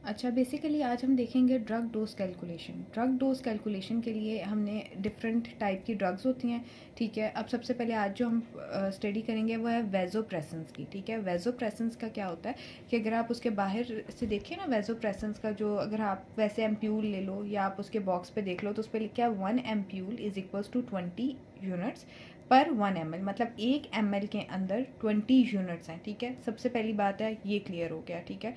अच्छा, बेसिकली आज हम देखेंगे drug dose calculation. Drug dose calculation के लिए हमने डिफरेंट टाइप की ड्रग्स होती हैं, ठीक है। अब सबसे पहले आज जो हम स्टडी करेंगे वो है वेज़ोप्रेसेंस की, ठीक है। वेज़ोप्रेसेंस का क्या होता है कि अगर आप उसके बाहर से देखिए ना, वेज़ोप्रेसेंस का जो, अगर आप वैसे एम्प्यूल ले लो या आप उसके बॉक्स पे देख लो तो उस पर लिखा है 1 ampoule is equals to 20 units पर 1 ml, मतलब 1 ml के अंदर 20 यूनिट्स हैं, ठीक है। सबसे पहली बात है, ये क्लियर हो गया, ठीक है।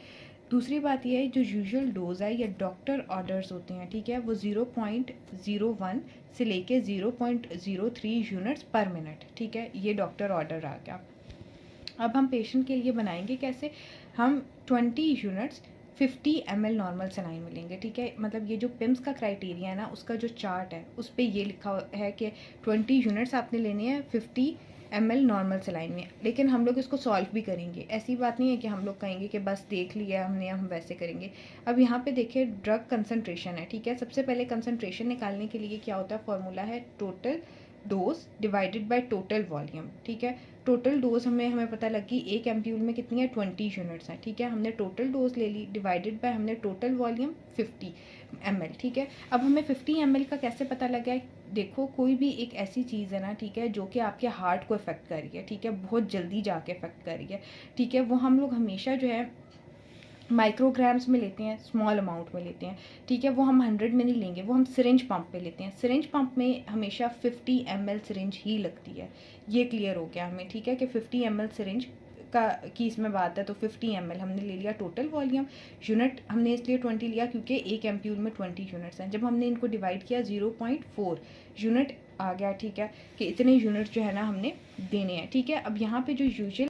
दूसरी बात यह है, जो यूजुअल डोज है या डॉक्टर ऑर्डर्स होते हैं, ठीक है, वो 0.01 से लेके 0.03 यूनिट्स पर मिनट, ठीक है। ये डॉक्टर ऑर्डर आ गया। अब हम पेशेंट के लिए बनाएंगे कैसे, हम 20 यूनिट्स 50 ml नॉर्मल सलाइन मिलेंगे, ठीक है। मतलब ये जो पिम्स का क्राइटेरिया है ना, उसका जो चार्ट है उस पर ये लिखा है कि 20 यूनिट्स आपने लेने हैं 50 ml नॉर्मल सलाइन में। लेकिन हम लोग इसको सॉल्व भी करेंगे, ऐसी बात नहीं है कि हम लोग कहेंगे कि बस देख लिया हमने, हम वैसे करेंगे। अब यहाँ पे देखिए ड्रग कंसनट्रेशन है, ठीक है। सबसे पहले कंसनट्रेशन निकालने के लिए क्या होता है, फॉर्मूला है total dose divided by total volume, ठीक है। टोटल डोज हमें पता लगी 1 एम्प्यूल में कितनी है, 20 यूनिट्स हैं, ठीक है। हमने टोटल डोज ले ली डिवाइडेड बाय हमने टोटल वॉल्यूम 50 ml, ठीक है। अब हमें 50 ml का कैसे पता लगा है, देखो कोई भी एक ऐसी चीज़ है ना, ठीक है, जो कि आपके हार्ट को इफेक्ट कर रही है, ठीक है, बहुत जल्दी जाके इफेक्ट कर रही है, ठीक है, वो हम लोग हमेशा जो है माइक्रोग्राम्स में लेते हैं, स्मॉल अमाउंट में लेते हैं, ठीक है। वो हम 100 में नहीं लेंगे, वो हम सिरिंज पंप पे लेते हैं। सिरिंज पंप में हमेशा 50 ml सिरिंज ही लगती है। ये क्लियर हो गया हमें, ठीक है, कि 50 ml सिरिंज का की इसमें बात है। तो 50 ml हमने ले लिया टोटल वॉल्यूम, यूनिट हमने इसलिए 20 लिया क्योंकि एक एम्प्यूल में 20 यूनिट्स हैं। जब हमने इनको डिवाइड किया 0.4 यूनिट आ गया, ठीक है, कि इतने यूनिट जो है ना हमने देने हैं, ठीक है। अब यहाँ पे जो यूजुअल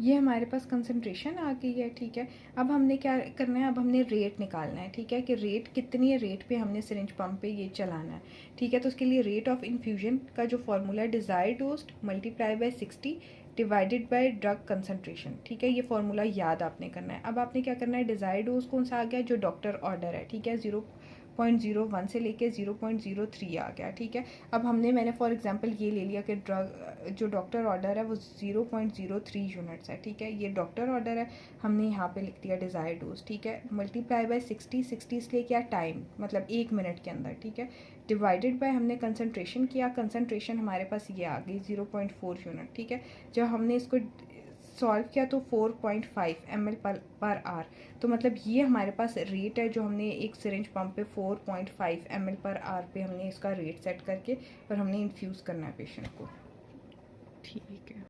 ये हमारे पास कंसंट्रेशन आ गई है, ठीक है। अब हमने क्या करना है, अब हमने रेट निकालना है, ठीक है, कि रेट कितनी है, रेट पे हमने सिरिंज पंप पे ये चलाना है, ठीक है। तो उसके लिए रेट ऑफ इन्फ्यूजन का जो फॉर्मूला है, desire dose multiply by 60 divided by drug concentration, ठीक है। ये फॉर्मूला याद आपने करना है। अब आपने क्या करना है, डिज़ायर डोज कौन सा आ गया, जो डॉक्टर ऑर्डर है, ठीक है, 0.01 से लेके 0.03 आ गया, ठीक है। अब मैंने फॉर एग्जांपल ये ले लिया कि ड्रग जो डॉक्टर ऑर्डर है वो 0.03 यूनिट्स है, ठीक है। ये डॉक्टर ऑर्डर है, हमने यहाँ पे लिख दिया डिज़ायर डोज, ठीक है, मल्टीप्लाई बाय 60 इसलिए क्या, टाइम, मतलब 1 मिनट के अंदर, ठीक है, डिवाइडेड बाय हमने कंसनट्रेशन किया, कंसनट्रेशन हमारे पास ये आ गई 0.4 यूनिट, ठीक है। जब हमने इसको सॉल्व किया तो 4.5 ml पर आर, तो मतलब ये हमारे पास रेट है जो हमने एक सिरिंज पंप पे 4.5 ml पर आर पे हमने इसका रेट सेट करके और हमने इन्फ्यूज़ करना है पेशेंट को, ठीक है।